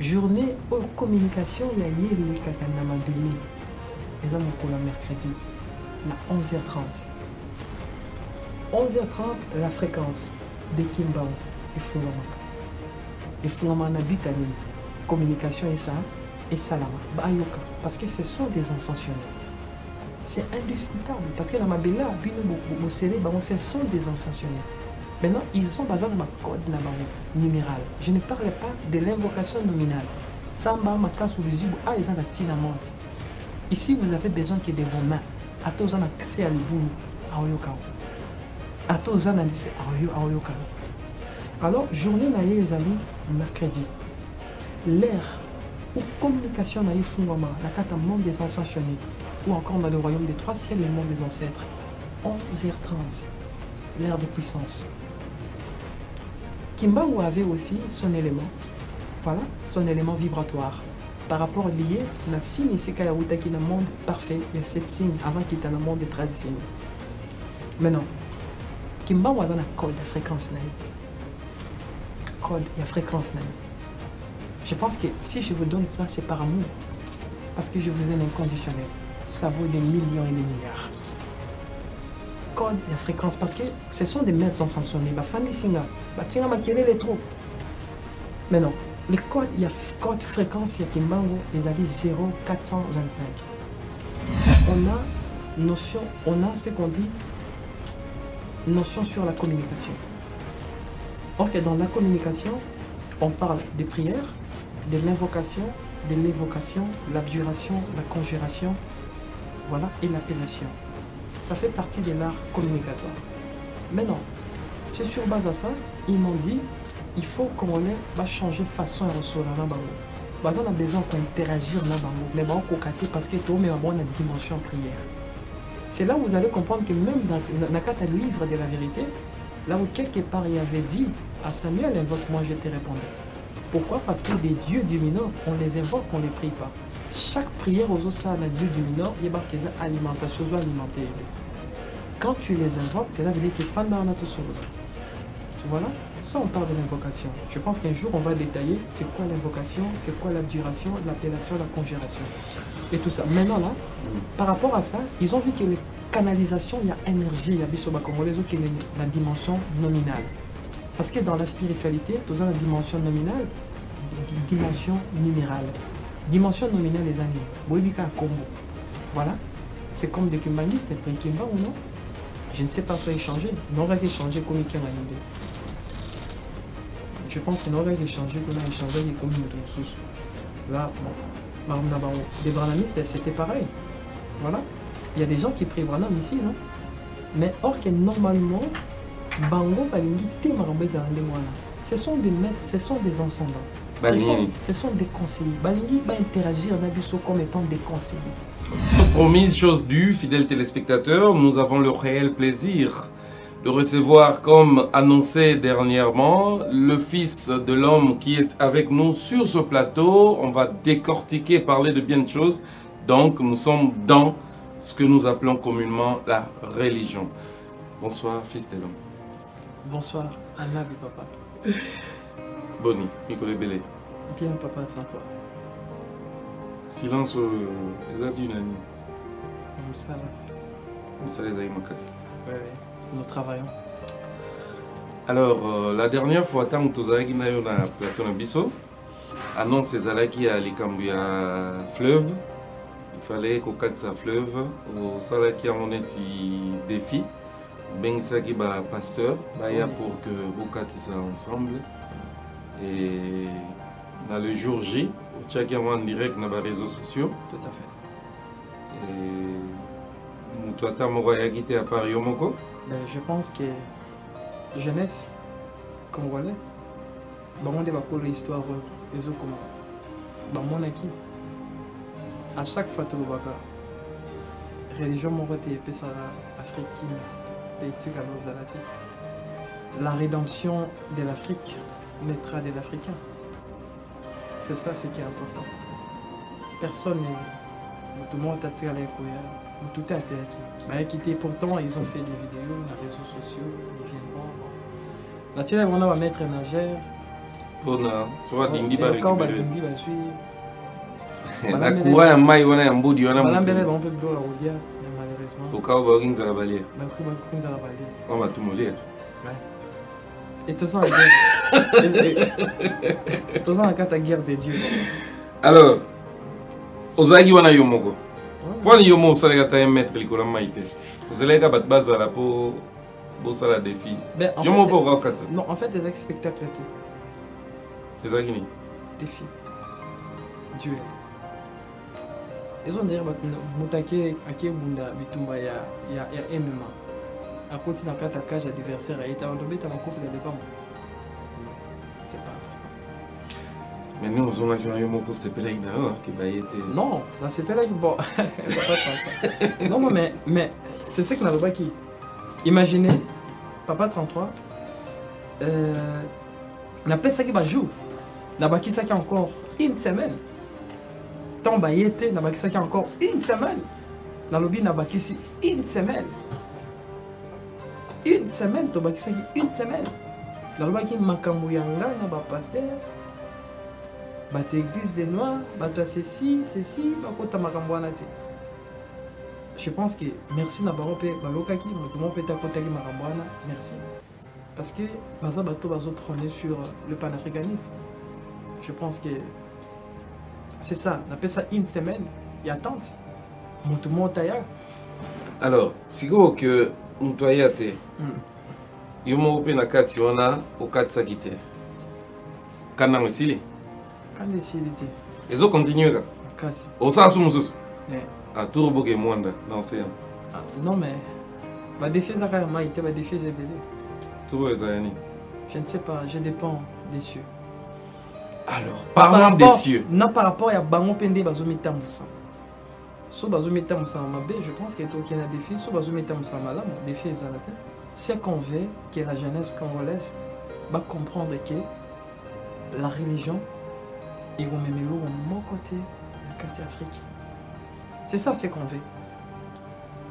journée de communication, il y a le Kakanama Bélé. Et ça, mon mercredi, à 11h30. 11h30, la fréquence de Kimbao et Fungamaka. Et Fungamana Bitani, communication et ça, et Salama, Bayoka. Parce que ce sont des ascensionnés. C'est indiscutable. Parce que la Mabela, ce sont des ascensionnés. Maintenant, ils sont basés dans ma code numéral. Je ne parle pas de l'invocation nominale. Samba, Makas ou Luzibu, ils ont la tinamante. Ici, vous avez besoin que de vos mains. À tous, on a cassé à l'Iboum, à Oyokao. À tous, on a dit à Oyokao. Alors, journée naïe, les amis, mercredi. L'ère où communication naïe Fungama, la carte monde des ascensionnés, ou encore dans le royaume des trois ciels, le monde des ancêtres. 11h30, l'ère de puissance. Kimbao avait aussi son élément, voilà, son élément vibratoire. Par rapport lié à la signe Sika Yaruta qui est dans le monde parfait, il y a 7 signes avant qu'il y ait dans le monde des 13 signes. Maintenant, Kimbao a un code de fréquence. Code et fréquence. Je pense que si je vous donne ça, c'est par amour. Parce que je vous aime inconditionnel. Ça vaut des millions et des milliards. Code et fréquence, parce que ce sont des maîtres ascensionnés. Fani Singa, Tinga Makele les trop. Mais non, les codes, il y a code fréquence, il y a Kimbango, ils avaient 0,425. On a ce qu'on dit, notion sur la communication. Or que dans la communication, on parle des prières, de l'invocation, de l'évocation, l'abjuration, la conjuration, voilà, et l'appellation. Ça fait partie de l'art communicatoire. Mais non, c'est sur base à ça, ils m'ont dit, il faut qu'on va changer façon de recevoir la bango. On a besoin d'interagir la bango, mais on va parce que tout le monde a une dimension prière. C'est là où vous allez comprendre que même dans le livre de la vérité, là où quelque part il avait dit à Samuel, invoque moi je te répondrai. Pourquoi? Parce que les dieux du Minor, on les invoque, on ne les prie pas. Chaque prière aux autres, à Dieu du Minor, il y a une alimentation, alimenter. Quand tu les invoques, c'est là que tu fais voilà, ça on parle de l'invocation. Je pense qu'un jour on va détailler c'est quoi l'invocation, c'est quoi l'abjuration, l'appellation, la conjuration et tout ça. Maintenant là, par rapport à ça, ils ont vu que les canalisations, il y a énergie, il y a bisoba comme les autres qui est la dimension nominale. Parce que dans la spiritualité, tu as la dimension nominale, dimension numérale. Dimension nominale les animes. Boibika combo. Voilà. C'est comme des humanistes, après Kimba ou non? Je ne sais pas faire échanger. Non, on va échanger comme il y a une idée. Je pense qu'on aurait échangé, qu'on a échangé comme une ressource. Là, bon, les Branhamistes, c'était pareil. Voilà. Il y a des gens qui prient Branham ici, non? Mais or que normalement, Bango, Balingi, ce sont des maîtres, ce sont des ascendants. Ce sont des conseillers. Balingi va interagir comme étant des conseillers. Chose promise, chose due, fidèles téléspectateurs, nous avons le réel plaisir de recevoir, comme annoncé dernièrement, le Fils de l'homme qui est avec nous sur ce plateau. On va décortiquer, parler de bien de choses. Donc, nous sommes dans ce que nous appelons communément la religion. Bonsoir, Fils de l'homme. Bonsoir, Anna et papa. Boni, Nicolas Bélé. Bien, papa, toi. Silence, la dynamique. Ça, les aïe makasi. Oui, nous travaillons. Alors, la dernière fois, tant que tu as eu na plateau na biso, annonce ezalaki à Likambuya fleuve. Il fallait qu'au cas de sa fleuve, au salaki a mon défi. Ben Saki ba pasteur, baya pour que vous ça ensemble. Et dans le jour J, au en direct dans les réseaux sociaux. Tout à fait. Et nous toi quitté à Paris au Moko. Je pense que jeunesse congolais, on a pour l'histoire des autres comment. Mon acquis. À chaque fois tu vois religion moroté et ça Afrique la rédemption de l'Afrique naîtra de l'Africain. C'est ça ce qui est important. Personne n'est. Tout le monde a tiré les couilles. Tout est attiré. Pourtant, ils ont fait des vidéos, les réseaux sociaux, ils viennent voir. Là, tu vas mettre un nageur, Pona, soit dingi ba Quand on récupérer. va suivre. La courant ya mai wana ya mbodi wana Malambele mutu. on peut bloquer la route, mais malheureusement. Au cas où barinza la balie. Bah, on va prendre la balle. On va tout mouler. Ouais. Et tout ça en guerre. Tout ça en cas de guerre des dieux. Alors, ozagi wana yomoko. Pour les yomo salega ta mettre likola maite. Ozelega bat bazala pour bosala défi. Ben, en Yomo fait, pour rakatsa. non, en fait, des spectacles étaient Ezagi ni. défi. Duel. Ils ont dit que Moutake Ake Bunda Bitumba ya MMA. À côté d'un cage adversaire, il était en tombé dans le coffre de départ. C'est pas. Mais nous, on a vu un yomo pour se peler d'ailleurs qui va être. Non, là c'est pas là qui bon. Non, mais c'est ce que n'a pas qui. Imaginez, Papa 33, on appelle ça qui va jouer. Là-bas qui ça qui encore une semaine. Tant bah y était, n'a pas qui ça qui encore une semaine. Dans le lobby n'a pas qui si une semaine. Une semaine, tu vas qui ça qui une semaine. Dans le lobby qui makambouyanga n'a pas pasteur. Bah t'église des noirs, bah toi ceci, bah quoi t'as makambouyana te. Je pense que merci na barope balokaki, tout le monde peut t'accoter makambouyana, merci. Parce que baza bato bazo prôner sur le panafricanisme. Je pense que c'est ça, on appelle ça une semaine, il y a attente. Tout le monde ailleurs. Alors, si vous que mtoyate, yomo open na kati wana o katsa kite. Kana mesili. Quand décidé Ezo continuer ka. Kasi. O sa sumususu. Ouais. A turbo ke mwanda na océan. Ah, non mais bah défi ça quand même été bah défi zébélé. Turbo ezayani. Je ne sais pas, je dépends des cieux. Alors, parlons des cieux. Non, par rapport à Bango Pende Bazomita Moussa. So Bazomita Moussa Mabé, je pense qu'il y a un défi. So Bazomita Moussa Malam, défi est à la tête. C'est qu'on veut que la jeunesse congolaise va comprendre que la religion, ils vont même l'eau à mon côté, le quartier Afrique. C'est ça, c'est qu'on veut.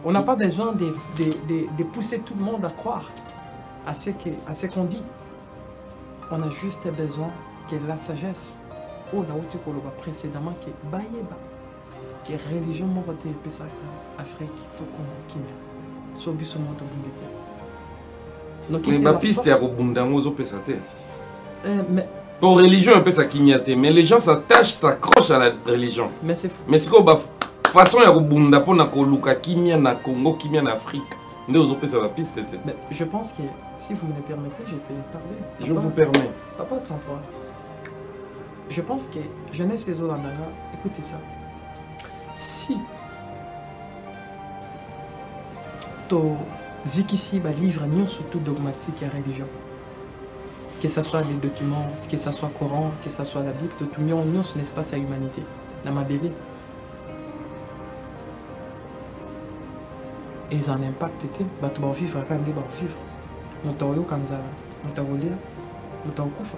On n'a pas besoin de pousser tout le monde à croire à ce qu'on dit. On a juste besoin que la sagesse, on a outil qu'on a précédemment, que Bayeba, que religion morte et pesa Afrique, tout comme Kenya, sobi son monde Mais ma piste est à Robundango zo pesate. Mais Pour religion un peu ça kinyate, mais les gens s'attachent, s'accrochent à la religion. mais c'est fou. Mais c'est quoi façon ya Robunda pour na koluka kimia na Congo, kimia na Afrique. Nde ozo pesa la piste tete. Mais je pense que si vous me le permettez, je peux parler. Je vous permets. Papa 33. Je pense que jeunesse et Zolandaga, écoutez ça. Si to zikisi ba livre non surtout dogmatique et religion, que ce soit les documents, que ce soit Coran, que ce soit la Bible, tout le monde non son espace à l'humanité. La mabélé. Et ils en impact était, bah tu vas vivre quand tu vas vivre. Nous t'aurions kanzala, nous t'aurions nous t'aurions kufa.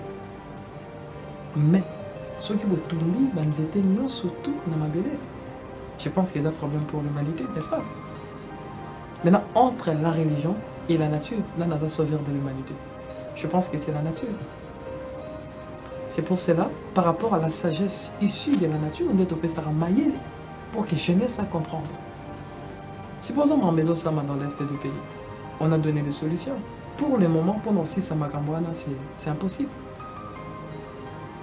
Mais ceux qui vont tomber, ils étaient non surtout dans ma belle. Je pense qu'il y a un problème pour l'humanité, n'est-ce pas? Maintenant, entre la religion et la nature, là, on a un sauveur de l'humanité. Je pense que c'est la nature. C'est pour cela, par rapport à la sagesse issue de la nature, on doit topper ça mailler pour que jeunesse à comprendre. Supposons en maison Sama dans l'est du pays. On a donné des solutions. Pour le moment, pendant 6 Samakambouana, c'est impossible.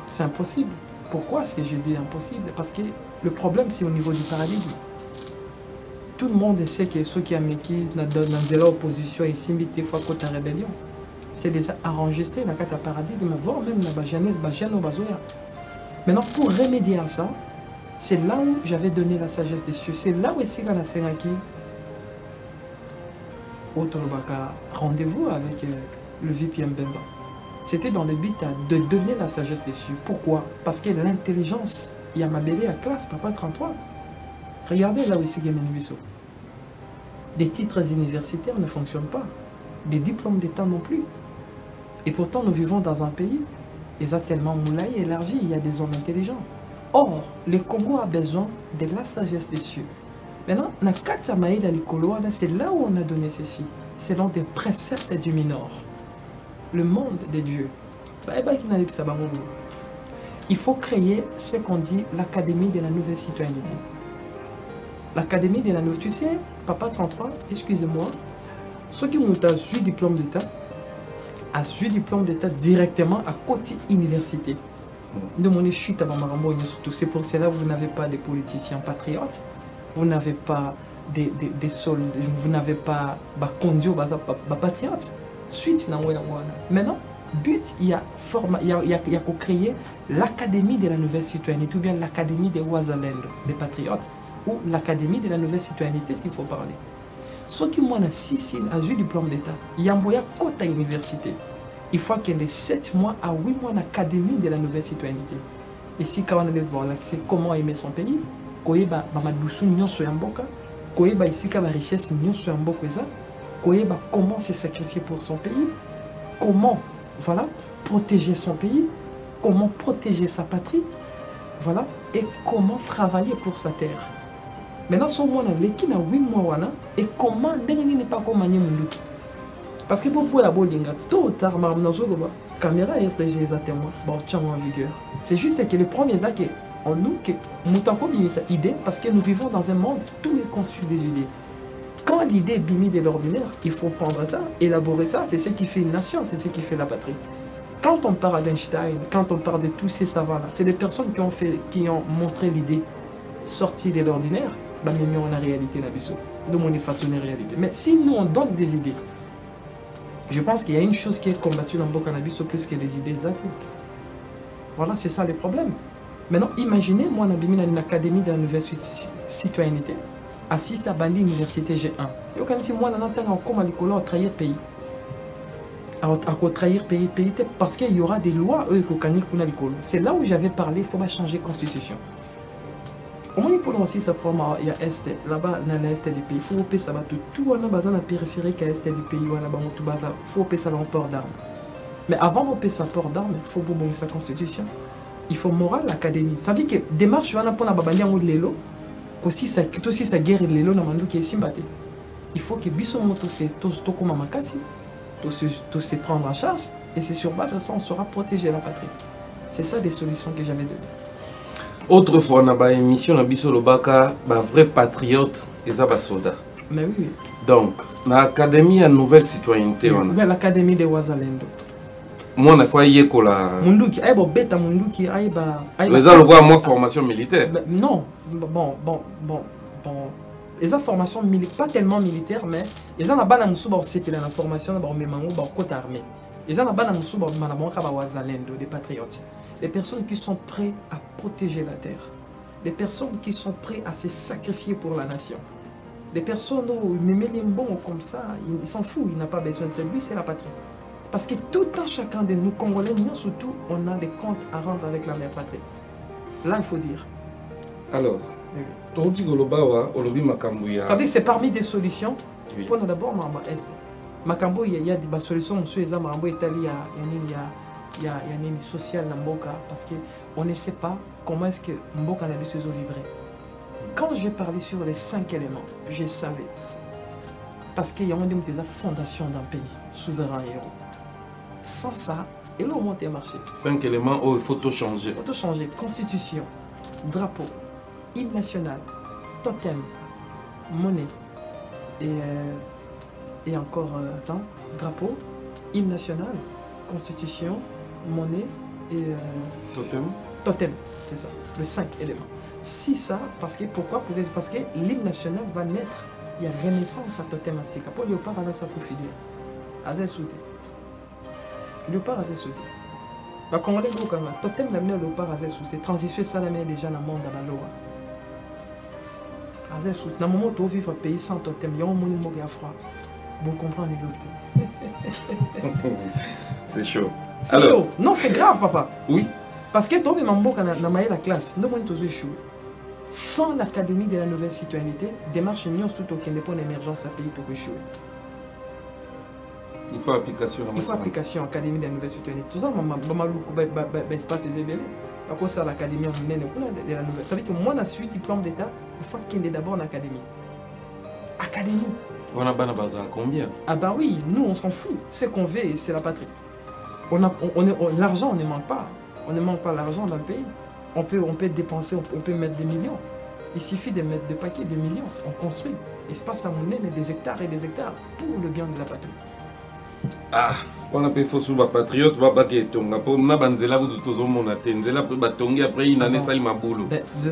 C'est impossible. Pourquoi est-ce que je dis impossible? Parce que le problème, c'est au niveau du paradigme. Tout le monde sait que ceux qui ont mis dans l'opposition et s'imitent fois contre la rébellion, c'est déjà enregistré dans le paradigme, voire même dans la jeune Bazoya. Maintenant, pour remédier à ça, c'est là où j'avais donné la sagesse des cieux. C'est là où est-ce qu'on a Senaki au Tolobaka rendez-vous avec le VPM Bemba. C'était dans le but de donner la sagesse des cieux. Pourquoi? Parce que l'intelligence, il y a ma belle à classe, Papa 33. Regardez là où c'est Gemenuiso. Des titres universitaires ne fonctionnent pas. Des diplômes d'État non plus. Et pourtant, nous vivons dans un pays, ils ont tellement moulay et élargi, il y a des hommes intelligents. Or, le Congo a besoin de la sagesse des cieux. Maintenant, c'est là où on a donné ceci, selon des préceptes du Minor. Le monde des dieux. Il faut créer ce qu'on dit l'Académie de la nouvelle citoyenneté. L'Académie de la nouvelle... Tu sais, Papa 33, excusez-moi, ceux qui ont eu diplôme d'État, a eu diplôme d'État directement à côté université. C'est pour cela que vous n'avez pas de politiciens patriotes, vous n'avez pas des soldats, vous n'avez pas conduit patriotes. Suite, maintenant, but, il y a créer l'Académie de la nouvelle citoyenneté ou bien l'Académie des Wazaland, des patriotes, ou l'Académie de la nouvelle citoyenneté, s'il faut parler. Ceux qui ont eu diplôme d'État, il y a un côté université. Il faut qu'il y ait 7 mois à 8 mois d'Académie de la nouvelle citoyenneté. Et si on a l'accès comment aimer son pays, comment se sacrifier pour son pays, comment voilà, protéger son pays, comment protéger sa patrie, voilà, et comment travailler pour sa terre. Maintenant, ce moment là, l'équipe a 8 mois et comment n'est pas comme parce que pour la bolinga, tôt ou tard, la caméra RTG exactement, en vigueur. C'est juste que le premier acte en nous, que nous avons cette idée parce que nous vivons dans un monde où tout est conçu des idées. Quand l'idée est bimise de l'ordinaire, il faut prendre ça, élaborer ça, c'est ce qui fait une nation, c'est ce qui fait la patrie. Quand on parle d'Einstein, quand on parle de tous ces savants-là, c'est des personnes qui ont montré l'idée sortie de l'ordinaire, mais on a réalité là-dessus. Donc on est façonné réalité. Mais si nous on donne des idées, je pense qu'il y a une chose qui est combattue dans le cannabis plus que les idées exactes. Voilà, c'est ça le problème. Maintenant, imaginez, moi, on a mis une académie de la nouvelle citoyenneté, assis à Bandi Université G1. Et quand si moi, on entend comment l'école a trahir pays. À trahir pays, parce qu'il y aura des lois, eux, c'est là où j'avais parlé, il faut changer la constitution. Au moins, pour aussi, ça prend, il y a Est, là-bas, dans l'Est du pays, il faut que ça va tout, on a besoin de périphérique à l'Est du pays, on a besoin il faut que ça va en port d'armes. Mais avant de payer sa port d'armes, il faut que sa constitution. Il faut moral l'académie. Ça veut dire que démarche, on a pour la babandi en l'élo, aussi ça guerre l'élo, dans le qui est simbaté. Il faut que Bissomo tout comme Makasi, tout se prendre en charge, et c'est sur base de ça on saura protéger la patrie. C'est ça des solutions que j'avais données. Autrefois, on a une émission dans Bisso Lobaka, un vrai patriote et ça va soda. Mais oui. Donc, dans l'Académie à nouvelle citoyenneté, on a l'Académie de Wazalendo. Moi, on a fait y écola. Munduki, aïe, bêta Munduki, aïe, bah. Mais ça, on voit moi formation militaire. Non, bon. Les formations militaires, pas tellement militaires, mais ils ont la bonne c'était la formation dans le côté armé. Ils ont la bonne Wazalendo, des patriotes. Les personnes qui sont prêtes à protéger la terre. Les personnes qui sont prêtes à se sacrifier pour la nation. Les personnes où ils mettent un bon comme ça, ils s'en foutent, ils n'ont pas besoin de lui, c'est la patrie. Parce que tout un chacun de nous, Congolais, nous surtout, on a des comptes à rendre avec la mère patrie. Là, il faut dire. Alors, ça veut dire que c'est parmi des solutions. Oui. Pour nous d'abord, Makambo, il y a des solutions, monsieur Zamambo, il y a une sociale dans Mboka parce qu'on ne sait pas comment est-ce que Mboka n'a se vibrer. Quand j'ai parlé sur les 5 éléments, je savais. Parce qu'il y a des fondations d'un pays, souverain et héros. Sans ça, et là, au moins, marché. 5 éléments, il faut tout changer. Il faut tout changer. Constitution, drapeau, hymne national, totem, monnaie et encore drapeau, hymne national, constitution, monnaie et totem, c'est ça, les 5 éléments. Si ça, pourquoi? Parce que l'hymne national va naître, il y a renaissance à totem à Sika. Pour Léopard, on a ça pour filer. Azé souté. Léopard, Azé souté. Donc, on va aller voir totem d'amener Léopard, Azé souté. Transition, ça la met déjà dans le monde à la loi. Azé souté. Dans le moment où on vit un pays sans totem, il y a un monde qui a froid. Vous comprenez l'autre. C'est chaud. C'est chaud. Non, c'est grave, papa. Oui. Parce que toi, même en la classe, nous avons tous échoué. Sans l'Académie de la nouvelle citoyenneté, démarche union surtout qu'il n'y a pas d'émergence à pays pour échouer. Il faut application. Il faut application à l'Académie de la nouvelle citoyenneté. Tout ça, je ne sais pas si c'est bien. Par contre, c'est l'Académie de la nouvelle. Ça veut dire que moi, je suis diplôme d'État, il faut qu'il y ait d'abord l'Académie. Académie. On a besoin de combien? Ah bah oui, nous on s'en fout. Ce qu'on veut, c'est la patrie. L'argent, on ne manque pas. On ne manque pas l'argent dans le pays. On peut dépenser, on peut mettre des millions. Il suffit de mettre des paquets de millions. On construit. Espace à monnaie, des hectares et des hectares pour le bien de la patrie. Ah, on a fait faux patriote, on va tonga pour na banzela vous tous au monde nzela pour batongi après il n'en est sali maboulou.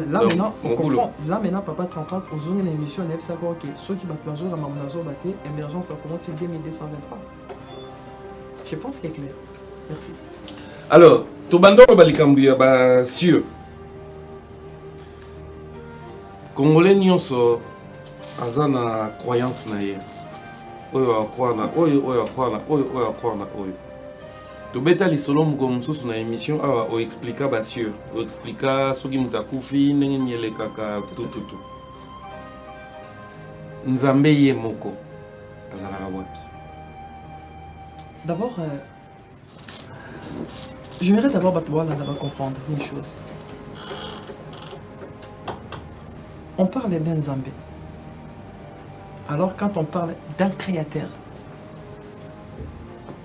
Là maintenant, on comprend. Là maintenant, papa 33 aux zones d'émission, on a savoir que ceux qui battent l'oiseau, la mamonazo batté, émergence ça commence en 2223. Je pense qu'il est clair. Merci. Alors, tout bando le balikambuya ba sûr. Congolais nyonso azana croyance na ye. Oyo akwana, oyo akwana, oyo akwana, oyo. Tobeta lisolo moko mosusu na émission awa o explica ba sûr, o explica soki mutakufi ndenge nyele kaka tututu. Nzambe ye moko azalaka wapi? D'abord, j'aimerais d'abord comprendre une chose. On parle d'un Zambé. Alors quand on parle d'un créateur,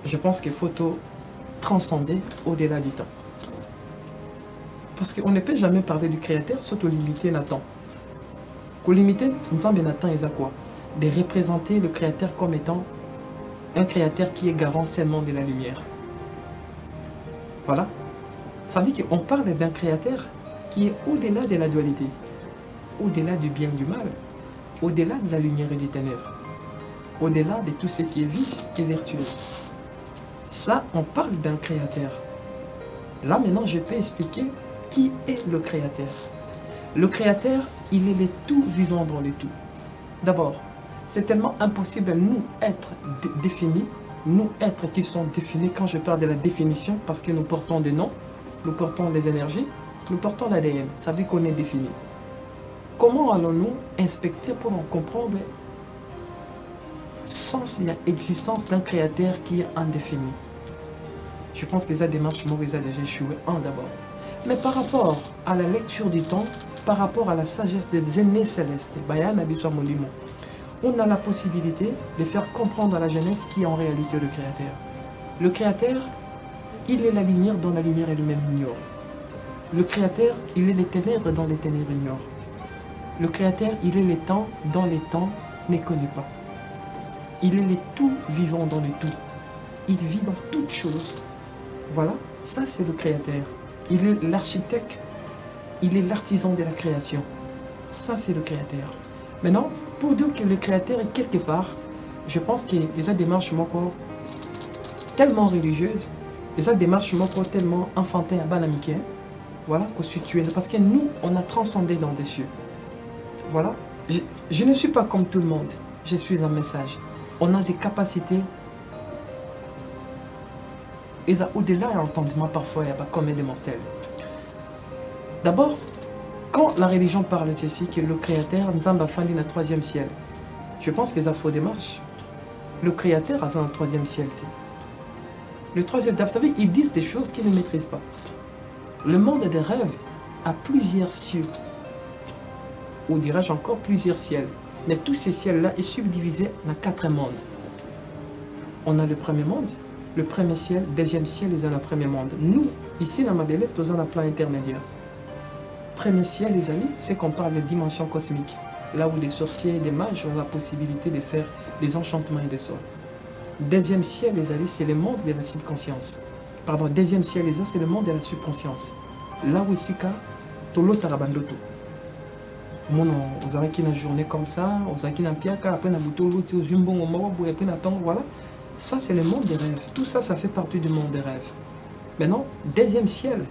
je pense qu'il faut transcender au-delà du temps. Parce qu'on ne peut jamais parler du créateur, surtout limiter Nathan. Pour limiter, Nzambe Nathan est à quoi? De représenter le créateur comme étant un créateur qui est garant seulement de la lumière. Voilà. Ça veut dire qu'on parle d'un créateur qui est au-delà de la dualité, au-delà du bien et du mal, au-delà de la lumière et des ténèbres, au-delà de tout ce qui est vice et vertueuse. Ça, on parle d'un créateur. Là, maintenant, je peux expliquer qui est le créateur. Le créateur, il est le tout vivant dans le tout. D'abord, c'est tellement impossible à nous être définis, nous êtres qui sont définis quand je parle de la définition, parce que nous portons des noms, nous portons des énergies, nous portons l'ADN. Ça veut dire qu'on est défini. Comment allons-nous inspecter pour en comprendre sans l'existence d'un créateur qui est indéfini? Je pense que ça démarche mauvaise a déjà échoué d'abord. Mais par rapport à la lecture du temps, par rapport à la sagesse des aînés célestes, on a la possibilité de faire comprendre à la jeunesse qui est en réalité le créateur. Le créateur, il est la lumière dont la lumière elle-même ignore. Le créateur, il est les ténèbres dont les ténèbres ignorent. Le créateur, il est les temps dont les temps ne connaissent pas. Il est le tout vivant dans le tout. Il vit dans toutes choses. Voilà, ça c'est le créateur. Il est l'architecte, il est l'artisan de la création. Ça c'est le créateur. Maintenant, pour dire que le créateur est quelque part, je pense qu'il y a des démarches tellement religieuses, il y a des démarches tellement enfantines à banamiquer, voilà, constituées. Parce que nous, on a transcendé dans des cieux. Voilà, je ne suis pas comme tout le monde, je suis un message. On a des capacités, et au-delà de l'entendement parfois, il y a pas comme des mortels. D'abord, quand la religion parle de ceci, que le créateur, Nzamba Fandi na troisième ciel, je pense qu'ils ont faux démarche. Le créateur a un troisième ciel. Le troisième, vous savez, ils disent des choses qu'ils ne maîtrisent pas. Le monde des rêves a plusieurs cieux, ou dirais-je encore plusieurs ciels. Mais tous ces ciels-là sont subdivisés dans 4 mondes. On a le premier monde, le premier ciel, deuxième ciel, ils ont le premier monde. Nous, ici dans Mabélé, nous avons un plan intermédiaire. Premier ciel, les amis, c'est qu'on parle de dimension cosmique. Là où les sorciers et les mages ont la possibilité de faire des enchantements et des sorts. Deuxième ciel, les amis, c'est le monde de la subconscience. Pardon, deuxième ciel, les amis, c'est le monde de la subconscience. Là où ici, Tolo Tarabandoto. Vous avez une journée comme ça, vous avez une piaka, après un bouton, l'autre, vous avez un mawabu, après un temps, voilà. Ça, c'est le monde des rêves. Tout ça, ça fait partie du monde des rêves. Maintenant, deuxième ciel,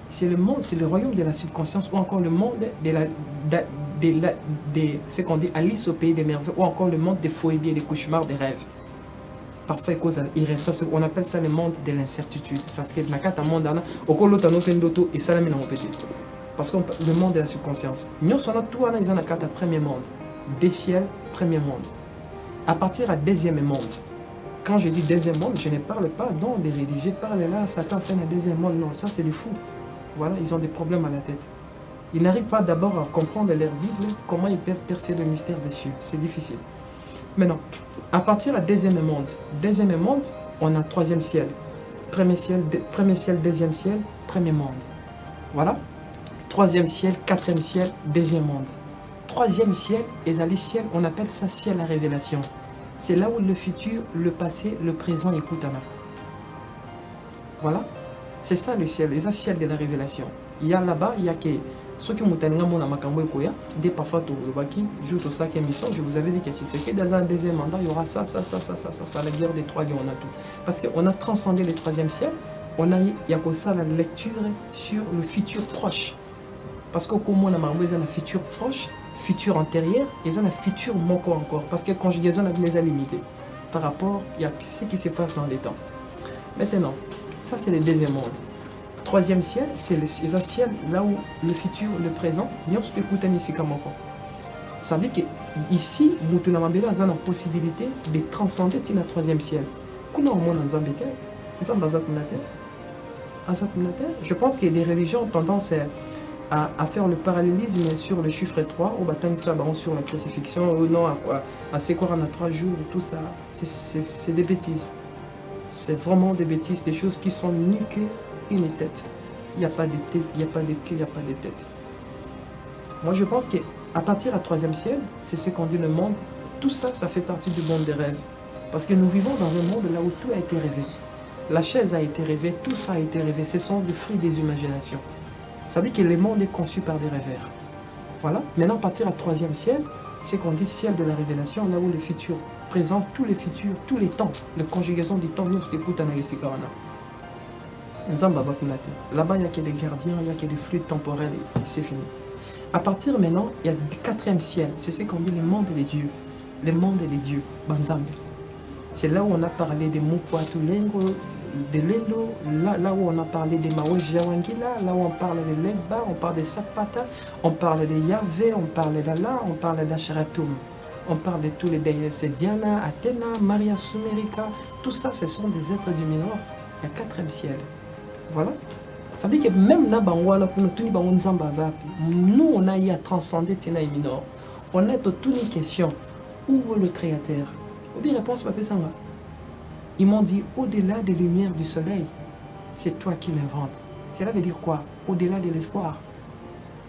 c'est le monde, c'est le royaume de la subconscience, ou encore le monde de ce qu'on dit Alice au pays des merveilles, ou encore le monde des phobies et des cauchemars des rêves. Parfois, on appelle ça le monde de l'incertitude. Parce que dans le monde, et ça, parce que le monde de la subconscience. Nous sommes tous dans le premier monde. Des ciels, premier monde. À partir du deuxième monde. Quand je dis deuxième monde, je ne parle pas dans les rédigés, parle là, Satan fait un deuxième monde. Non, ça c'est des fous. Voilà, ils ont des problèmes à la tête. Ils n'arrivent pas d'abord à comprendre leur Bible, comment ils peuvent percer le mystère dessus. C'est difficile. Maintenant, à partir du deuxième monde, on a troisième ciel. premier ciel, deuxième ciel, premier monde. Voilà. Troisième ciel, quatrième ciel, deuxième monde. Troisième ciel, et ciel, on appelle ça ciel à révélation. C'est là où le futur, le passé, le présent écoutent. Voilà. C'est ça le ciel, les ciel de la révélation. Il y a là-bas, il y a que ceux qui m'ont dit que dès parfois je vous avais dit que dans un deuxième mandat, il y aura ça, la guerre des trois lions, on a tout. Parce qu'on a transcendé le troisième ciel, il y a ça la lecture sur le futur proche. Parce qu'au comment on a le futur proche, futur antérieur, et ça le futur manquant encore. Parce que la conjugaison est limitée par rapport à ce qui se passe dans les temps. Maintenant, ça c'est le deuxième monde. Troisième ciel, c'est le ciel là où le futur, le présent, nous écoutons ici comme encore. Ça veut dire qu'ici, nous avons la possibilité de transcender le troisième ciel. Comment on monde dans je pense que les religions ont tendance à faire le parallélisme sur le chiffre 3, ou sur la crucifixion, ou non, à c'est quoi on a 3 jours, tout ça. C'est des bêtises. C'est vraiment des bêtises, des choses qui sont nues qu'une tête. Il n'y a pas de tête, il n'y a pas de queue, il n'y a pas de tête. Moi, je pense qu'à partir du troisième ciel, c'est ce qu'on dit le monde. Tout ça, ça fait partie du monde des rêves. Parce que nous vivons dans un monde là où tout a été rêvé. La chaise a été rêvée, tout ça a été rêvé. Ce sont des fruits des imaginations. Ça veut dire que le monde est conçu par des rêveurs. Voilà. Maintenant, à partir du troisième ciel, c'est qu'on dit ciel de la révélation, là où le futur présente tous les futurs, tous les temps. La conjugaison du temps, nous écoutons dans les Sikarana. Là-bas, il n'y a que des gardiens, il n'y a que des fluides temporels et c'est fini. À partir maintenant, il y a le quatrième ciel. C'est ce qu'on dit le monde des dieux. Le monde des dieux. Banzambe. C'est là où on a parlé des Mukwatunengo, de Lendo, là où on a parlé des Maojawangila, là où on parle de Legba, on parle de Sakpata, on parle de Yahvé, on parle d'Allah, on parle d'Asheratum. On parle de tous les déesses, Diana, Athéna, Maria Sumerica. Tout ça, ce sont des êtres du mineur. Il y a quatrième ciel. Voilà. Ça veut dire que même là, nous, on a eu à transcender Tina et Minor. On a toute une question. Où est le Créateur? Ou bien réponse, Papa Sanga. Ils m'ont dit, au-delà des lumières du soleil, c'est toi qui l'inventes. Cela veut dire quoi? Au-delà de l'espoir.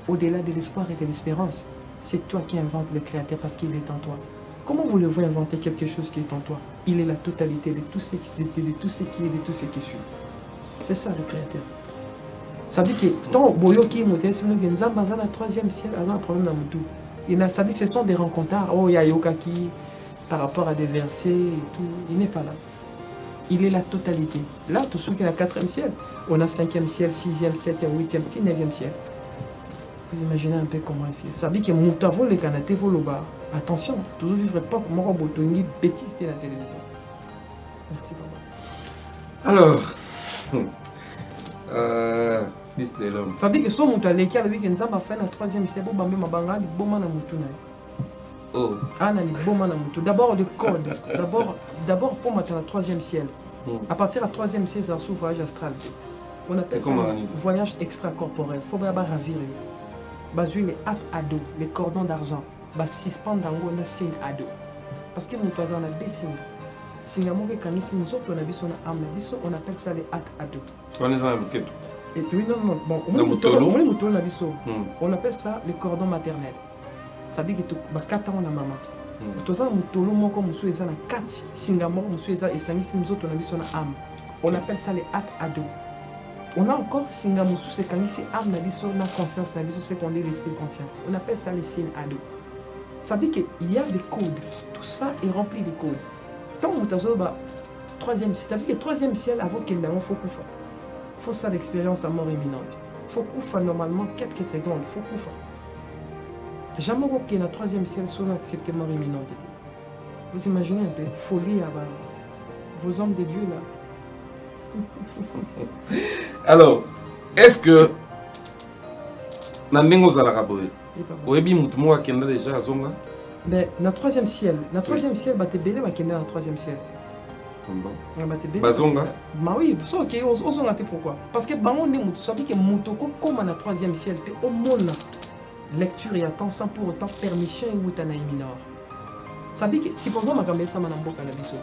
Au-delà de l'espoir et de l'espérance, c'est toi qui inventes le Créateur parce qu'il est en toi. Comment voulez-vous inventer quelque chose qui est en toi? Il est la totalité de tout ce qui est, de tout ce qui suit. C'est ça le Créateur. Ça veut dire que tant Boyoki la troisième ciel a un problème dans le tout. Ça dit que ce sont des rencontres. Oh, il y a Yokaki par rapport à des versets et tout. Il n'est pas là. Il est la totalité. Là, tout ce qui est la quatrième ciel, on a cinquième ciel, sixième, septième, huitième, neuvième ciel. Vous imaginez un peu comment c'est. Ça veut dire que Moutavo les Kanate Voloba. Attention, toujours vivre pas comme un botoni bêtise de la télévision. Merci papa. Alors. Fils de l'homme. Ça veut dire que si on a l'équipe avec une zamba fait la troisième ciel, on va me banga les bons na mutu na. Oh. Ah na les bons na mutu. D'abord le code. D'abord faut mettre la troisième ciel. À partir de la troisième ciel, ça s'ouvre voyage astral. On appelle ça voyage extracorporel. Faut pas ravir. Basu les hâtes ado, les cordons d'argent. Bas suspendre dans le signe ado. Parce que nous avons des signes. Si on appelle ça les hâtes ado. On est en quête. Et puis non, bon, on appelle ça les cordons maternels. Ça veut dire que tu as 4 ans à maman. Tu as on appelle ça les hâtes ado. On a encore Singamusu, c'est quand c'est âme, la conscience, c'est qu'on dit l'esprit conscient. On appelle ça les signes ado. Ça veut dire qu'il y a des codes. Tout ça est rempli de codes. Tant que tu as troisième ciel, ça veut dire que le troisième ciel, avant qu'il n'ait pas faut koufa. Il faut ça l'expérience à mort imminente. Il faut koufa normalement quelques secondes. Il faut koufa. Jamais qu'il y ait un troisième ciel soit accepté mort imminente. Vous imaginez un peu, folie à vos hommes de Dieu là. Alors, est-ce que Nandengo Zalaraboye, Oebi Moutmoa qui est déjà à Zonga? Mais dans le troisième ciel, bah t'es belé, bah qui est dans le troisième ciel. Bazonga? Bah oui, c'est ok, osons pourquoi? Parce que bah on est moutou, ça veut dire que moutoko comme dans le troisième ciel, t'es au monde lecture et attend sans pour autant permission et outanaï minor. Ça veut dire que, supposons ma gambe ça m'a n'importe quel abisso.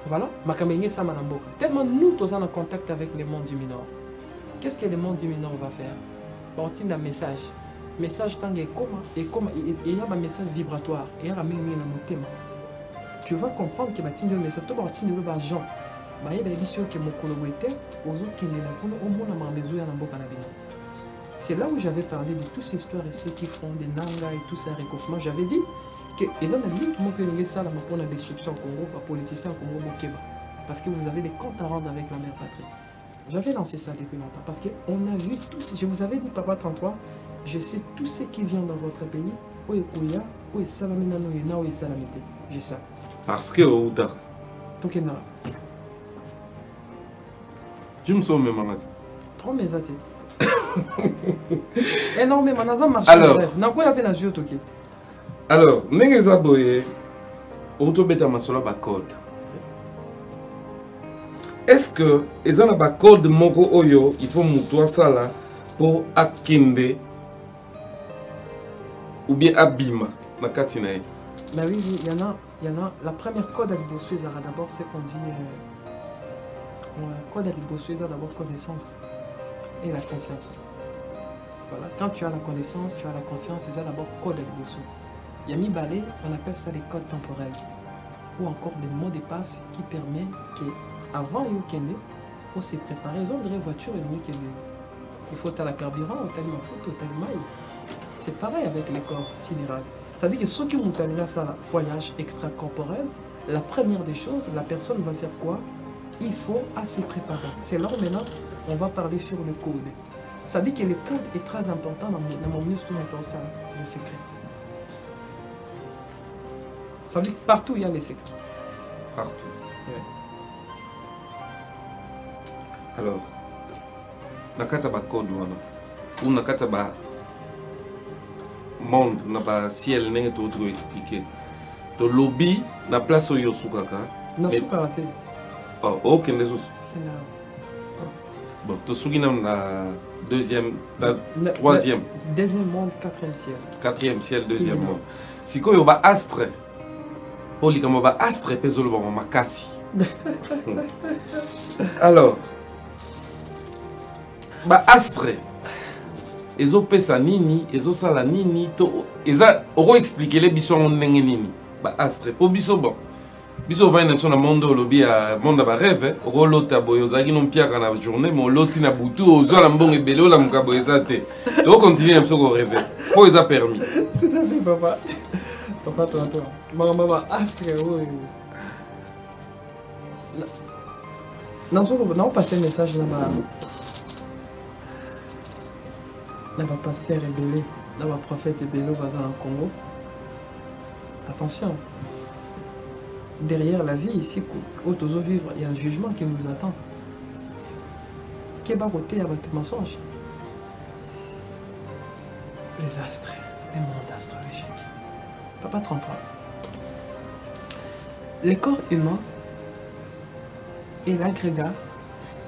Voilà, Makamélié Samanamboka. Tellement nous, tous en contact avec les mondes du Minor. Qu'est-ce que le monde du Minor va faire? Partir d'un message. Message tant et il y a un message vibratoire. Il y a un thème. Tu vas comprendre que le message, tu vas partir de l'argent. C'est là où j'avais parlé de toutes ces histoires et ceux qui font des nangas et tout ça, réchauffement. J'avais dit que les gens ont dit ça pour la destruction au Congo, pas politiciens au Congo, parce que vous avez des comptes à rendre avec la mère patrie. J'avais lancé ça depuis longtemps parce qu'on a vu tous. Je vous avais dit, Papa 33, je sais tout ce qui vient dans votre pays. Où est Kouya, où est Salamina, où est Salamité. J'ai ça. Parce que Outa. Tokena. Je me souviens même. Prends mes athées. Énormément. Alors, alors, Nengeza Boye, Autobeta Masola Bakod. Est-ce que les gens ont code moko oyo il faut moutoua ça là pour akinde ou bien abima na katinae? Bah oui, il y en a. La première code avec Bossueza, d'abord, c'est qu'on dit code avec Bossueza, d'abord connaissance et la conscience. Voilà, quand tu as la connaissance, tu as la conscience, c'est ça d'abord code avec Bossueza. Yami Balé, on appelle ça les codes temporels ou encore des mots de passe qui permettent que avant Yokende, on s'est préparé, ils ont une voiture et nous il faut à la carburant, au tel foot, au tel maille. C'est pareil avec les corps sidérales. Ça veut dire que ceux qui ont terminé ça, voyage extracorporel, la première des choses, la personne va faire quoi? Il faut assez préparer. C'est là où maintenant, on va parler sur le code. Ça veut dire que le code est très important dans mon ministre de ça, le secret. Ça veut dire que partout il y a les secrets. Partout. Ouais. Alors, nakata ba code wana ou nakata ba monde na ba ciel nenge to autre expliquer to lobby na place oyo sukaka na sukate oh ok ndesus bon to suki na deuxième troisième deuxième monde quatrième ciel deuxième monde sikoyo ba astre olikamo ba astre pezolo ba makasi alors ba astre ezopesa nini ezosala nini to eza oko expliquer les biso ndenge nini ba astre po biso bon biso va na sona mondo lobi ya monde ba rêve oko lota boyo zaki non piaka na journée mo loti na butu ozola mbongo ebele ola mukabo ezate to continuer na biso ko rêve po eza permis tout à fait papa papa toi mama astre oui non passer un message là-bas. Là, le pasteur est belé, là, le prophète est belé au Congo. Attention, derrière la vie ici, où tu veux vivre, il y a un jugement qui nous attend. Qui est côté à votre mensonge? Les astres, les mondes astrologiques. Papa 33. Le corps humain est l'agrégat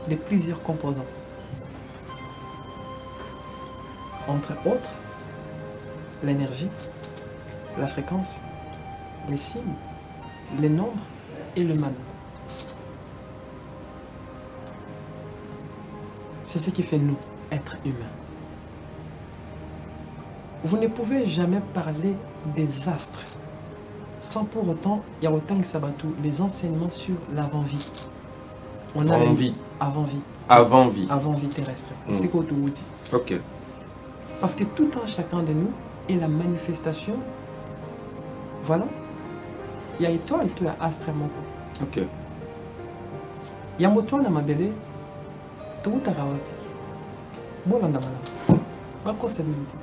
de plusieurs composants. Entre autres, l'énergie, la fréquence, les signes, les nombres et le mana. C'est ce qui fait nous, être humains. Vous ne pouvez jamais parler des astres sans pour autant, il y a autant que Sabatou, les enseignements sur l'avant-vie. On a avant-vie. Avant-vie. Avant-vie. Avant-vie terrestre. C'est quoi tout dit? Ok. Parce que tout un chacun de nous est la manifestation. Voilà. Il y a étoile, tu as astre mon coup. Ok. Il y a un étoile dans ma belle. Tout à l'heure. Bon, là, pas quoi c'est vérité.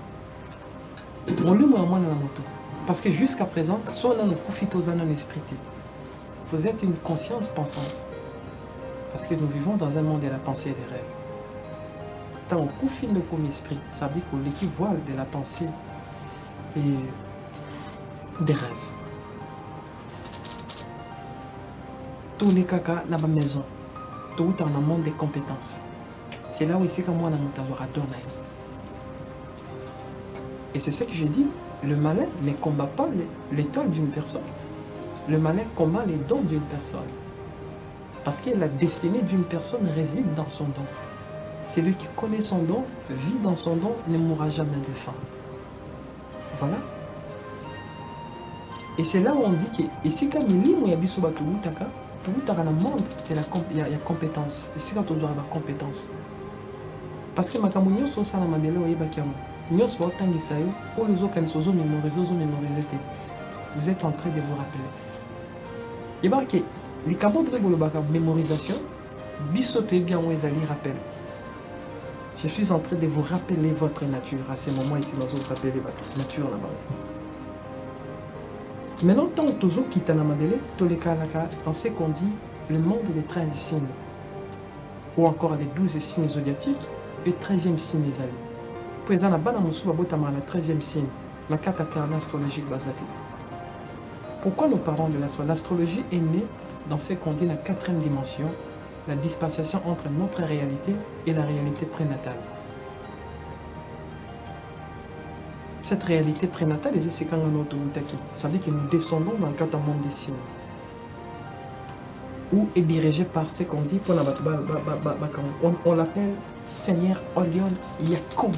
On lui met un dans la moto. Parce que jusqu'à présent, soit on a nos coufitos dans notre esprit. Vous êtes une conscience pensante. Parce que nous vivons dans un monde de la pensée et des rêves. Tant on confine le comme esprit, ça veut dire que l'équivoile de la pensée et des rêves. Tous les caca dans ma maison, tout en un monde des compétences. C'est là où ici que moi, on a donné. Et c'est ce que j'ai dit. Le malin ne combat pas l'étoile d'une personne. Le malin combat les dons d'une personne. Parce que la destinée d'une personne réside dans son don. Celui qui connaît son don, vit dans son don, ne mourra jamais de faim. Voilà. Et c'est là où on dit que, et si comme il y a des gens qui dans le monde, il y a compétence. Et si quand on doit avoir compétence. Parce que ma camoufle, c'est ça la mamelle ou yebakiamo. Nous sommes autant de ça, ou les autres qui sont mémorisés, vous êtes en train de vous rappeler. Il y a que les camoufles de mémorisation, bisote bien où ils allaient rappel. Je suis en train de vous rappeler votre nature à ce moment ici, nous allons rappeler votre nature là-bas. Maintenant, tant que tu quittes la madele, tu les dans ce qu'on dit le monde des 13 signes, ou encore les 12 signes zodiaques, et 13e signe des alliés. Pour les années, nous avons le 13e signe, la carte astrologique basée. Pourquoi nous parlons de l'astrologie? L'astrologie est née dans ce qu'on dit la 4e dimension, la dispensation entre notre réalité et la réalité prénatale. Cette réalité prénatale, c'est quand ça veut dire que nous descendons dans le cadre d'un monde des signes. Ou est dirigé par ce qu'on dit, on l'appelle Seigneur Olion Yacoub.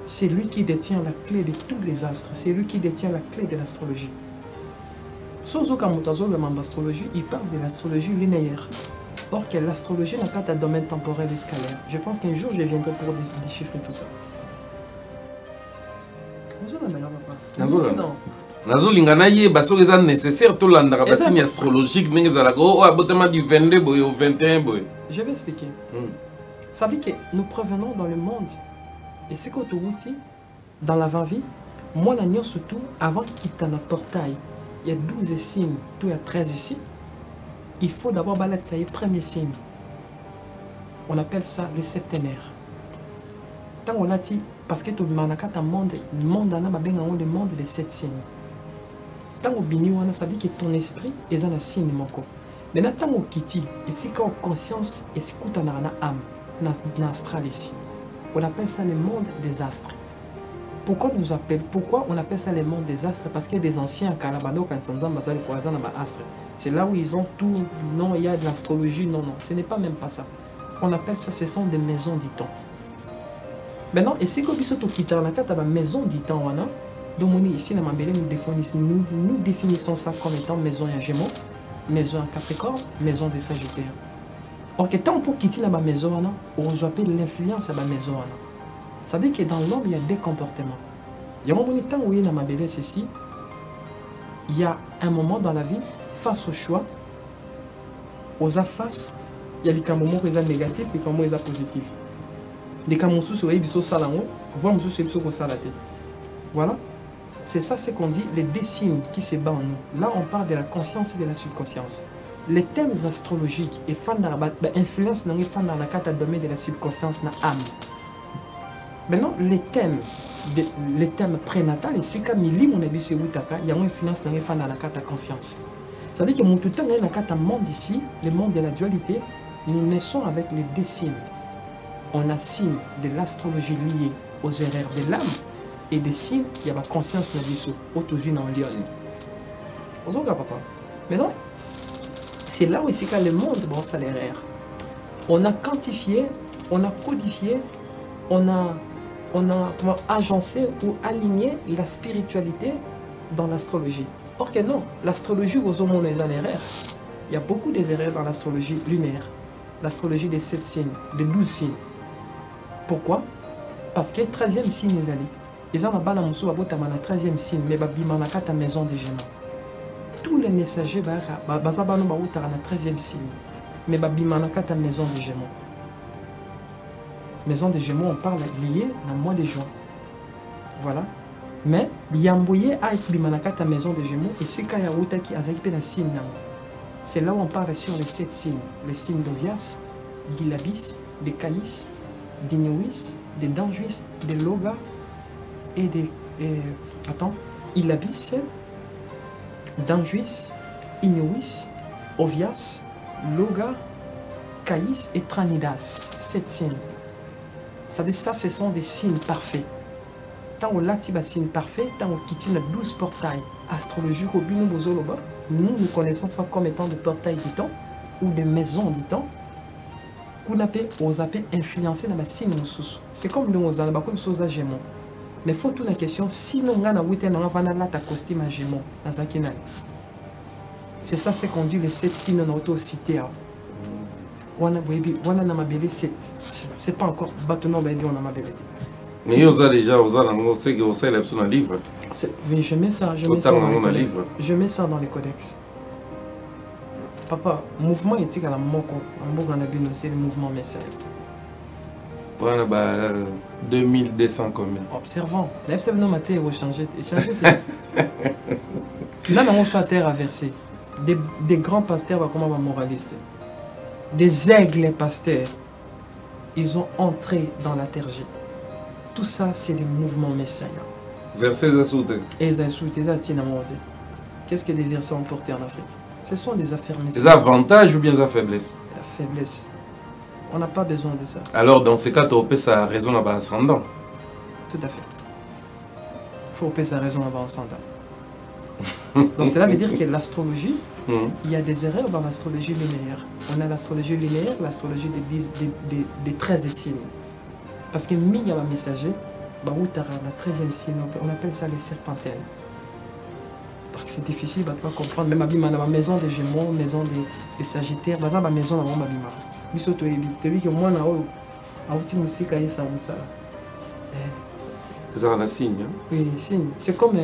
C'est lui qui détient la clé de tous les astres, c'est lui qui détient la clé de l'astrologie. Sozo Kamutazo, le membre d'astrologie, il parle de l'astrologie linéaire. Or que l'astrologie n'a pas de domaine temporel et scalaire. Je pense qu'un jour je viendrai pour déchiffrer tout ça. Nazolinga na yeba soki eza nécessaire tolandaka basigne astrologique ndenge ezalaka oyo abotama du 22 boye au 21 boye. Je vais expliquer. Ça veut dire que nous provenons dans le monde. Et c'est quand tu dans l'avant-vie, moi la surtout avant qu'il t'en a portail, il y a 12 signes, tout il y a 13 ici. Il faut d'abord balader ça y est premier signe. On appelle ça le septénaire. Tant on a dit parce que tout le monde a un monde le monde des 7 signes. Tant au bini ça dit que ton esprit est un signe moko. Maintenant tant au kiti et si quand conscience et si quand on a une âme dans astral ici. On appelle ça le monde des astres. Pourquoi on appelle ça le monde des astres? Parce qu'il y a des anciens Kalabano quand astres. C'est là où ils ont tout. Non, il y a de l'astrologie. Non, ce n'est pas même pas ça. On appelle ça, ce sont des maisons du temps. Maintenant, et si on a une maison du temps, donc ici, nous définissons ça comme étant maison à Gémeaux, maison à Capricorne, maison des Sagittaires. Or, que tant pour quitter la maison, on appelle l'influence à la maison. Ça veut dire que dans l'homme, il y a des comportements. Il y a un moment où il y a ici, il y a un moment dans la vie, face au choix, aux affaces, il y a des moments qui sont négatifs et des moments qui sont positifs. Des moments où il y a salango, voire où il y a voilà. C'est ça ce qu'on dit, les deux signes qui se battent en nous. Là, on parle de la conscience et de la subconscience. Les thèmes astrologiques et influence dans la carte domaine de la subconscience dans l'âme. Maintenant, les thèmes prénatales, c'est comme il y a une influence dans la carte conscience. Ça veut dire que tout le temps, dans la carte monde ici, le monde de la dualité, nous naissons avec les deux signes. On a signe de l'astrologie liée aux erreurs de l'âme et des signes, il y a la conscience dans l'issue, autour en lion. Vous avez papa. Maintenant, c'est là où ici quand le monde bon ça l'erreur. On a quantifié, on a codifié, on a agencé ou aligné la spiritualité dans l'astrologie. Or que non, l'astrologie aux hommes les erreurs. Il y a beaucoup d'erreurs dans l'astrologie lunaire, l'astrologie des 7 signes, des 12 signes. Pourquoi? Parce que 13e signe est allé. Ils ont la 13e signe, mais la maison des Gémeaux. Tous les messagers sont dans la 13e signe, mais la maison des Gémeaux. Maison des Gémeaux, on parle lié dans le mois de juin. Voilà. Mais Yamboye a été la maison des Gémeaux et c'est quand il y a qui a la signe. C'est là où on parle sur les 7 signes. Les signes d'Ovias, d'Ilabis, de Caïs, d'Inuis, de Danjuis, de Loga et de. Ilabis, Danjuis, Inuis, Ovias, Loga, Caïs et Tranidas. 7 signes. Ça veut dire ça, ce sont des signes parfaits. Tant on a des signes parfaits, tant on quitte 12 portails astrologiques au bino bozoloba, nous connaissons ça comme étant des portails du temps ou des maisons du temps. Qu'on appelle aux appels influencés dans ma signe. C'est comme nous aux alabas comme chose à Gémeaux. Mais il faut toute la question si nous avons un costume à Gémeaux dans Zakinal. C'est ça c'est conduit les 7 signes dans auto-cité. C'est pas encore bâtonnement baby on a ma bébé. Mais ils ont déjà aux alentours, c'est que vous savez sur un livre. Oui, je mets ça dans les codex. Papa, mouvement éthique à la moko, c'est le mouvement message. Voilà, 2200 combien. Observant. L'observant non maté va changer. Là, on fait terre à verser. Des grands pasteurs, comment va moraliste. Des aigles pasteurs, ils ont entré dans la terre. Tout ça, c'est le mouvement messiaen. Versets à souter. Et les insultes, les attines à monter. Qu'est-ce que des versets ont porté en Afrique? Ce sont des affaires messiaennes. Des avantages ou bien des faiblesses? La faiblesse. On n'a pas besoin de ça. Alors, dans ce cas, tu as sa raison à bas ascendant. Tout à fait. Il faut payer sa raison à bas ascendant. Donc cela veut dire que l'astrologie, il y a des erreurs dans l'astrologie linéaire. On a l'astrologie linéaire, l'astrologie des 13 signes. Parce que il y a un messager, la 13e signe, on appelle ça les serpentines. Parce que c'est difficile de comprendre. Même dans la maison des Gémeaux, maison des Sagittaires, dans la maison de la Mabima. Mais surtout, tu dis que moi, je suis ça. C'est un signe. Oui, signe. C'est comme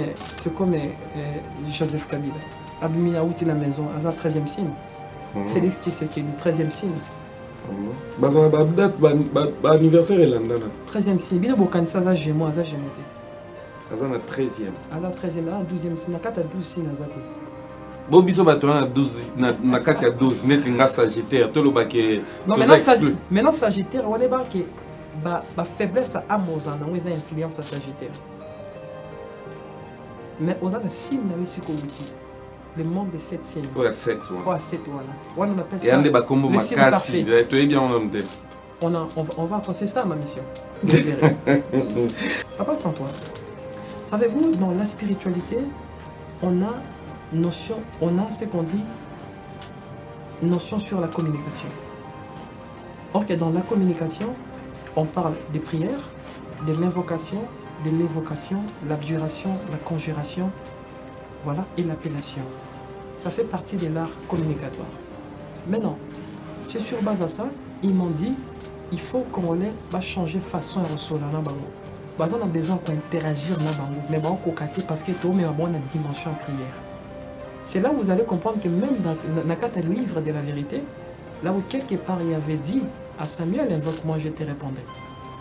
Joseph Kabila. Abimi a outil la maison, à 13e signe. Félix Tshisekedi, 13e signe. Anniversaire est là. 13e signe. Bien beaucoup ça, ça Gémeaux, ça Gémeaux. Ça na 13e. À la 13e, à la 12e signe, à 12 signes. Bobiso batona 12 na 12 net nga Sagittaire, tout le baquet. Non, maintenant Sagittaire, on est barqué. La faiblesse à Amazon, on a influence à Sagittaire. Mais on a le signe le monde de 7 signes. Ouais, 7. Ouais, 7, voilà. On appelle ça. Et on est comme Makassi. Tu es bien on va passer ça à ma mission. Papa, attends-toi. Savez-vous, dans la spiritualité, on a ce qu'on dit, notion sur la communication. Or que dans la communication, on parle des prières, de l'invocation, de l'évocation, l'abjuration, la conjuration, voilà, et l'appellation. Ça fait partie de l'art communicatoire. Maintenant, c'est sur base de ça, ils m'ont dit, il faut qu'on va changer façon à recevoir dans bango. On a besoin d'interagir dans bango, mais on va parce que tout le monde a une dimension prière. C'est là où vous allez comprendre que même dans le livre de la vérité, là où quelque part il avait dit à Samuel, invoque moi je te répondrai.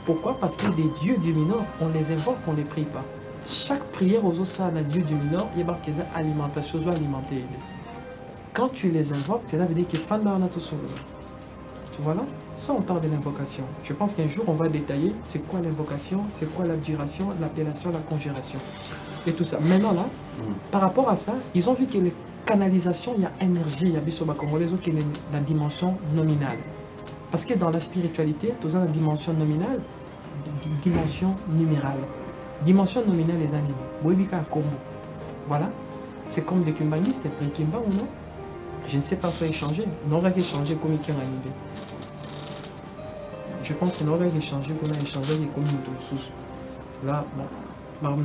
Pourquoi? Parce que les dieux du Nord, on les invoque, on ne les prie pas. Chaque prière aux autres à Dieu du Nord, il y a marqué alimentation, alimenter. Quand tu les invoques, cela veut dire que Fanda en a tout sauvé. Voilà, ça on parle de l'invocation. Je pense qu'un jour on va détailler c'est quoi l'invocation, c'est quoi l'abjuration, l'appellation, la conjuration et tout ça. Maintenant là, par rapport à ça, ils ont vu que les canalisations, il y a énergie, il y a bisoba comme les autres qui est la dimension nominale. Parce que dans la spiritualité, tu as la dimension nominale, dimension numérale. Dimension nominale les animaux. Voilà, c'est comme des kimbangistes, après Kimba ou non? Je ne sais pas soit échanger. Non, on va échanger comme il y a une idée. Je pense qu'on aurait échangé, qu'on a échangé comme une sous. Là, bon,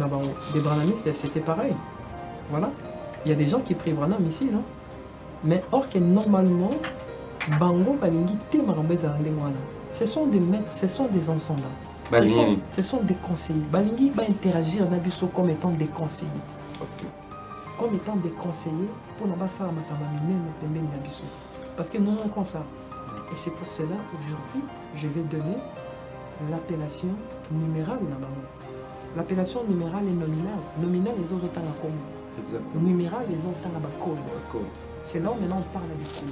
des branamistes, c'était pareil. Voilà. Il y a des gens qui prient branam ici, non? Mais or que normalement, Bango, Balingi, ce sont des maîtres, ce sont des enseignants. Ce sont des conseillers. Balingi va interagir dans comme étant des conseillers. Okay. Comme étant des conseillers pour nous passer à parce que nous on comme ça. Et c'est pour cela qu'aujourd'hui, je vais donner l'appellation numérale. L'appellation numérale est nominale. Nominale, les autres temps à commun. Exactement. Numérale, les autres temps à code. C'est là où maintenant on parle du code.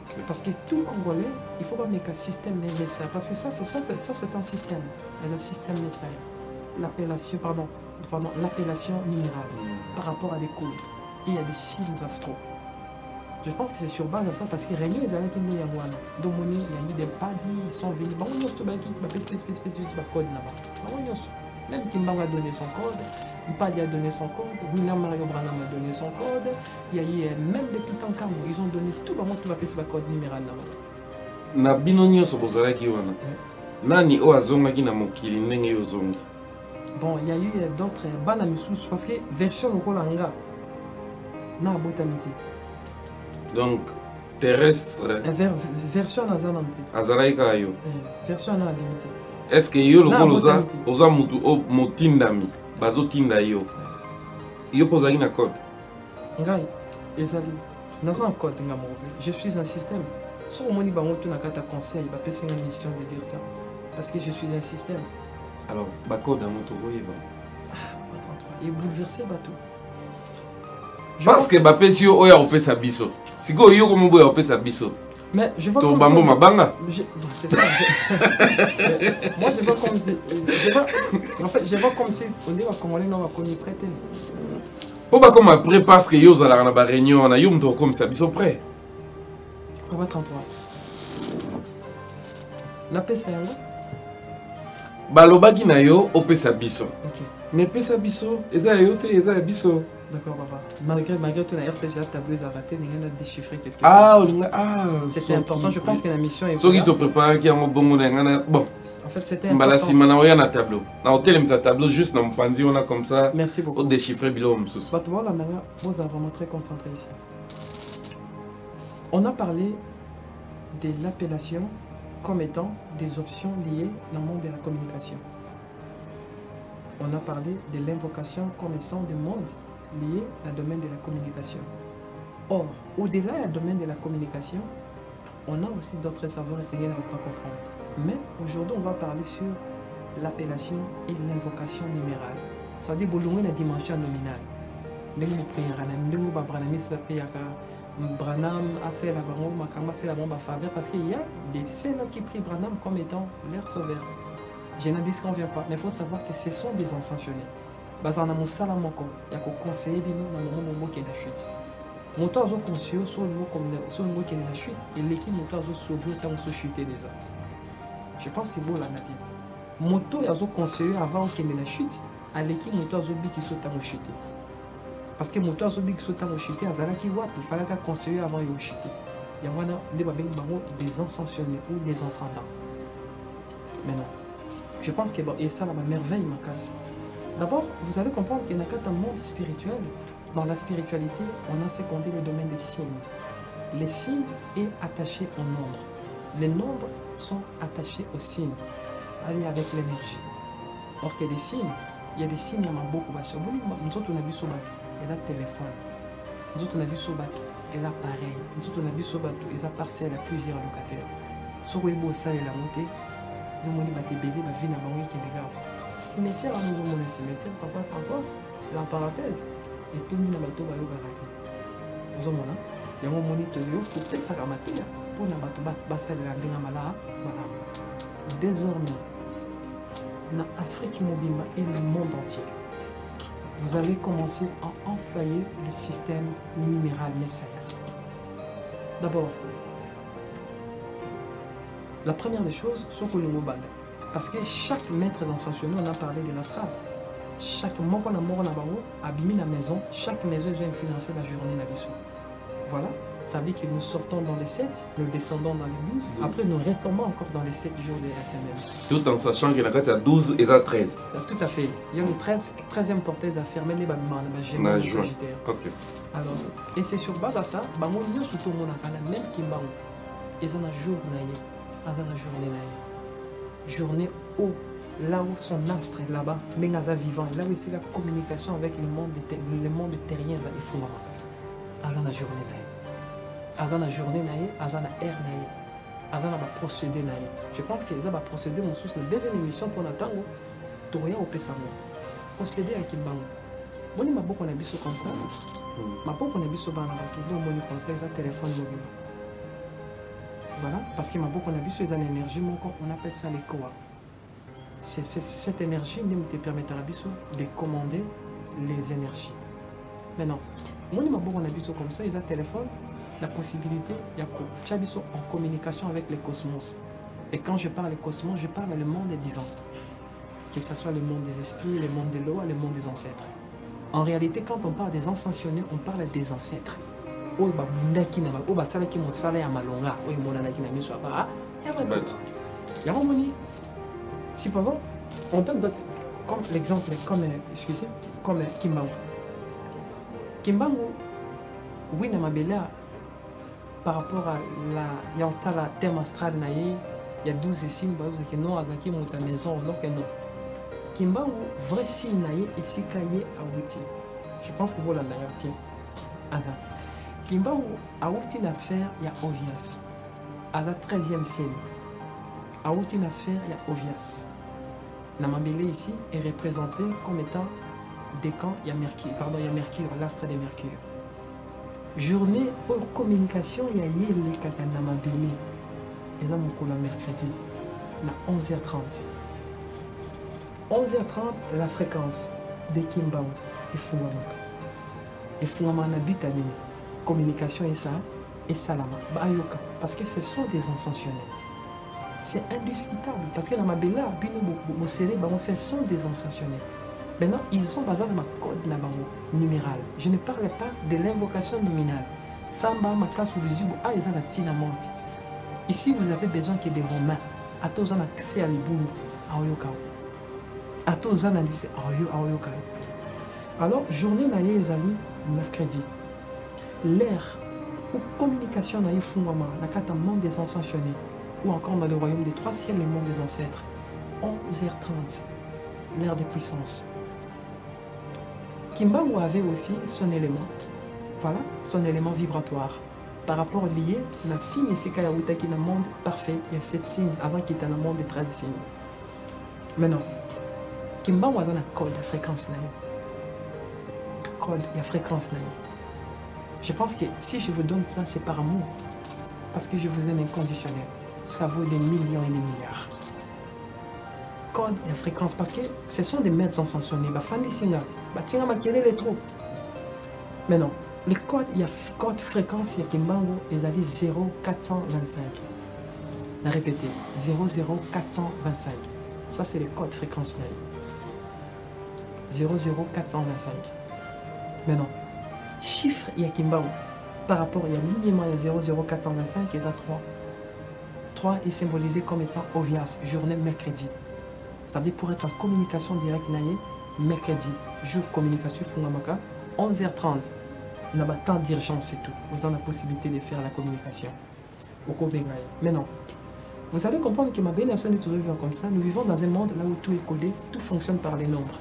Okay. Parce que tout Congolais, il faut pas mettre un système message. Parce que ça c'est un système. Il y a un système message. L'appellation, l'appellation numérale par rapport à des codes. Et il y a des signes astro. Je pense que c'est sur base de ça parce que Réunion, ils avaient qu'il y a donc il y a mis des padis, ils sont venus. Bon, on a code là-bas. Même Kimba a donné son code, Mpadi a donné son code, William Mario Branham a donné son code, il y a eu même depuis Tankamo, ils ont donné tout le monde qui va faire ce code numéral. Na bino nyonso bozalaki wana. Nani o azongaki na mokili ndenge yo zongi? Bon, il y a eu d'autres bana misusu parce que version lokolanga na botamiti. Donc terrestre version nazananti. azalaika yo. Version na limité. Est-ce que yo lokolo oza mutu o motindami bazotinda yo? Yo pozali na code. Ngai ezali naza code ngamo. Je suis un système. Sur moni bango tu na kata conseil, ba pesa une mission de dire ça parce que je suis un système. Alors, bako dans notre boyeba. Il est bouleversé bateau. Parce que bapesi yo oya opesa biso. Siko yo comme boya opesa biso. Mais je vois comme bambo mabanga. C'est ça. Moi je vois comme si en fait, je vois comme si on dit va congolais non va connaître prêter. Po ba comme après parce que yo zala na ba réunion na yo mto comme ça biso prêt. On va 33. La pesa là. Balobaki na yo opesa biso. OK. Mais pesa biso, eza yo te, eza biso. D'accord, papa. Malgré tout, d'ailleurs, déjà, tableau a raté, il a déchiffré quelque chose. C'était important, je pense que la mission est... Ce qui te prépare, qui a un bon bon. En fait, c'était important. Si on a un tableau. Dans l'hôtel, on a un tableau juste dans le pandi, on a comme ça. Merci beaucoup. On déchiffrer bilo. Vous êtes vraiment très concentré ici. On a parlé de l'appellation comme étant des options liées dans le monde de la communication. On a parlé de l'invocation comme étant du monde lié au domaine de la communication. Or, au-delà du domaine de la communication, on a aussi d'autres savoirs et ce qu'on ne va pas comprendre. Mais aujourd'hui, on va parler sur l'appellation et l'invocation numérale. C'est-à-dire que la dimension nominale. Parce qu'il y a des scènes qui prient Branham comme étant leur sauveur. Je ne dis qu'on ne vient pas, mais il faut savoir que ce sont des ascensionnés. Bazana musala moko ya ko conseiller bino na moment qui est la chute. Moto azo conseiller sur niveau comme sur niveau qui est la chute et l'équipe moto azo sauver tant so chuter déjà. Je pense que bon la na bien. Moto azo conseiller avant qu'il ait la chute à l'équipe moto azo bi qui saute tant chuter. Parce que moto azo bi qui saute tant chuter azala ki wapi il fallait qu'à conseiller avant il chuter. Il y a wana des babeng bango des ascensionnés ou des ascendants. Mais non. Je pense que bon et ça la merveille ma casse. D'abord, vous allez comprendre qu'il n'y a qu'un monde spirituel. Dans la spiritualité, on a secondé le domaine des signes. Les signes sont attachés au nombre. Les nombres sont attachés aux signes. Allez avec l'énergie. Or qu'il y a des signes, il y a des signes à beaucoup. Nous autres, on a vu sur bateau, il y a téléphone. Nous autres, on a vu sur bateau, il y a appareil. Nous autres, on a vu sur bateau, il y a parcelle à plusieurs locataires. Sur le beau salle et la montée, nous avons dit que les bébés vivent dans le monde qui est légal. Cimetière, nous avons un cimetière, papa François, la parenthèse, et tout le monde a bateau bayo barati. Vous avez dit, il y a un moniteur pour faire ça pour la bateau basel la denga mala, voilà. Désormais, dans l'Afrique mobile et le monde entier, vous allez commencer à employer le système numéral Messiah. D'abord, la première des choses, c'est que le mot bad. Parce que chaque maître ascensionné, on a parlé de l'astral. Chaque mois qu'on a mort a abîmé la maison, chaque maison a influencé la journée de la vie. Voilà, ça veut dire que nous sortons dans les 7, nous descendons dans les 12, après nous retombons encore dans les 7 jours de la semaine. Tout en sachant qu'il y en a 12 et 13. Tout à fait. Il y a une 13e portaise à fermer les bâtiments, les Sagittaire. Okay. Alors, et c'est sur base à ça, nous surtout même qui m'a ils ont un jour, ils ont un journée où, là où son astre est là-bas, mais vivant, là où c'est la communication avec le monde terrien, il faut azana journée naïe, azana journée naïe, azana air naïe, azana va procéder naïe. Je pense que ça va procéder mon sous la deuxième émission pour Natango, Toria au Pesamo, procéder avec Kimbango. Moi, je beaucoup on a vu comme ça, ma beaucoup on a vu sur Banaba, donc moi comme ça, ils ont téléphone mobile. Voilà, parce que ma beaucoup on a vu sur les énergies, on appelle ça les koa. C'est cette énergie qui te permettra de commander les énergies. Maintenant, moi, on a vu comme ça, ils ont téléphone, la possibilité, il y a en communication avec le cosmos. Et quand je parle du cosmos, je parle le monde vivant. que ce soit le monde des esprits, le monde de l'eau, le monde des ancêtres. En réalité, quand on parle des ascensionnés, on parle des ancêtres. Supposons, on donne comme l'exemple, comme, excusez, comme Kimbangu. Kimbangu, oui, par rapport à la thème astral, il y a 12 signes, qui non, Azaki, monte à la maison, non, que non. Kimbangu, vrai signe, ici, Kaye, Awuti. Je pense que vous l'avez bien. Kimbangu, Awuti, la sphère, il y a Ovias. À la 13e signe, Awuti, la sphère, il y a Ovias. Namambélé ici est représenté comme étant des camps, il y a Mercure, l'astre de Mercure. Journée pour communication, il y a Yéle Kaka Namambélé. Et ça, mon mercredi, à 11h30. 11h30, la fréquence de Kimbangu et Fungama. Et Fungama n'habite à nous. Communication et ça, et Salama. Bayoka. Parce que ce sont des ascensionnés. C'est indiscutable. Parce que la Mabela, ce sont des ascensionnés. Maintenant, ils sont basés dans ma code numéral. Je ne parle pas de l'invocation nominale. Ici, vous avez besoin que des Romains. À tous en accès à l'Iboulou, à Oyoka. À tous en accès à Oyoka. Alors, journée naïe ezali mercredi. L'ère ou communication naïe fungama, la carte monde des ascensionnés, ou encore dans le royaume des trois ciels, le monde des ancêtres. 11h30, l'ère des puissances. Kimbangu avait aussi son élément, voilà, son élément vibratoire. Par rapport lié, la signe ici qui est le monde parfait, il y a 7 signes avant qu'il y ait le monde des 13 signes. Maintenant, Kimbangu a un code de fréquence. Code, il y a fréquence. Je pense que si je vous donne ça, c'est par amour. Parce que je vous aime inconditionnel. Ça vaut des millions et des milliards. Code et fréquence, parce que ce sont des maîtres ascensionnés. Mais non, les codes, il y a code fréquence, il y a Kimbangu, ils avaient 0425. La répéter, 00425. Ça, c'est le code fréquence. 00425. Mais non, chiffre, il y a Kimbangu. Par rapport, il y a l'alignement, il y a 00425, il y a 3. 3 est symbolisé comme étant Ovias, journée mercredi. Ça veut dire pour être en communication directe, mercredi, jour communication Fungamaka, 11h30. Il n'y a pas tant d'urgence et tout. Vous avez la possibilité de faire la communication. Mais non. Vous allez comprendre que ma belle est toujours vivre comme ça. Nous vivons dans un monde là où tout est codé, tout fonctionne par les nombres.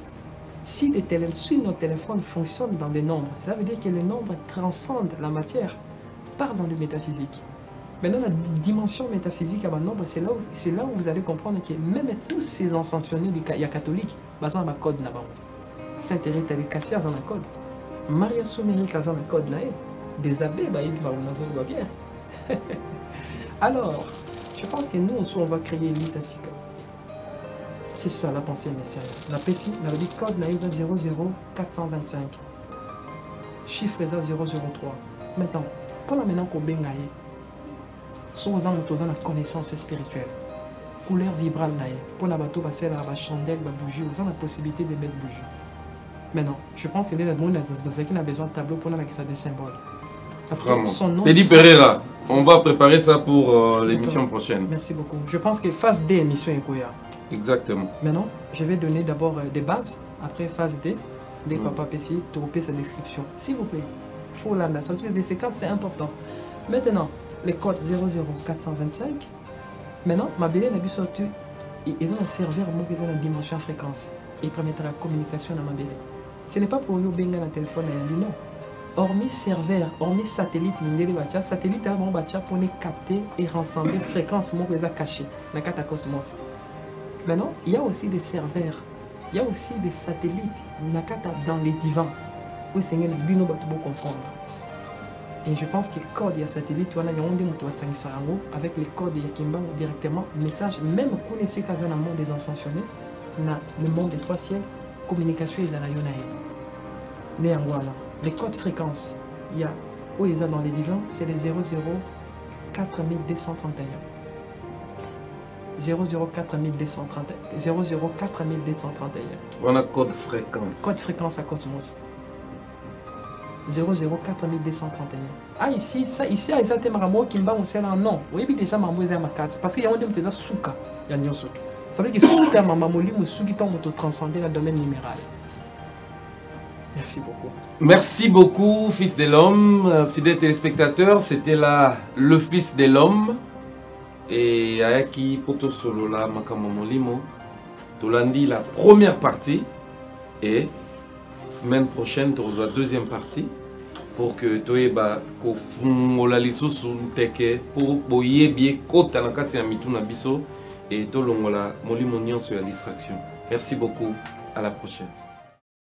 Si nos téléphones fonctionnent dans des nombres, cela veut dire que les nombres transcendent la matière, part dans le métaphysique. Maintenant, la dimension métaphysique à un nombre, c'est là où vous allez comprendre que même tous ces ascensionnés du catholique, ils ont un code. Saint-Thérèse de Cassia a un code. Maria Soumérique a un code. Des abbés, ils ont bien. Alors, je pense que nous aussi, on va créer une mythasika. C'est ça la pensée messianique. La PSI, la dit code naïs 00425. Chiffre 003. Maintenant, pour la maintenant qu'on bengaye, soit aux amours la connaissance spirituelle. Couleur vibrale naïe. Pour la bateau, c'est la chandelle, la bougie, vous avez la possibilité de mettre bougie. Maintenant, je pense qu'il y a des qui a besoin de tableau pour mettre ça des symboles. Parce que son nom. Lady Pereira, on va préparer ça pour l'émission prochaine. Merci beaucoup. Je pense que phase D, émission Ekoya. Exactement. Maintenant, je vais donner d'abord des bases. Après phase D, dès que papa peut trouver sa description. S'il vous plaît. Il faut la sortir des séquences, c'est important. Maintenant, les codes 00425. Maintenant, ma belle n'a pas sorti. Ils ont un serveur qui est dans la dimension fréquence. Et il permettra la communication à ma belle. Ce n'est pas pour nous benga dans le téléphone, non. Hormis serveur, hormis satellite, satellite pour les capter et rassembler fréquences cachées dans le cosmos. Maintenant, il y a aussi des serveurs, il y a aussi des satellites dans les divans où c'est un bino pour comprendre. Et je pense que le code des satellites, avec les codes de Kimbangu directement, message, même qu'on essaie dans le monde des ascensionnés, le monde des trois ciels, communication est en les codes fréquences, il y a où ils sont dans les divans, c'est les 004 231. 004 231. 004 231. On a code fréquence. Code fréquence à Cosmos. 004 231. Ah, ici, ça, ici, à Isate Maramo, Kimba, on sait là, non. Oui, déjà, maman, est à ma case. Parce qu'il y a un de mes souka. Il y a un souka. Ça veut dire que souka, maman, moli, ou souki, ton moto transcender le domaine numéral. Merci beaucoup. Merci beaucoup, Fils de l'Homme. Fidèles téléspectateurs, c'était là le Fils de l'Homme. Et Ayaki Poto Solola Makamamolimo. Tolandi, la première partie. Et semaine prochaine, tu auras la deuxième partie. Pour que Toeba Kofungola Lisosu Teke, pour Boye Bie Kota Nakati Amituna Biso. Et Tolongola Molimo Nyon sur la distraction. Merci beaucoup. À la prochaine.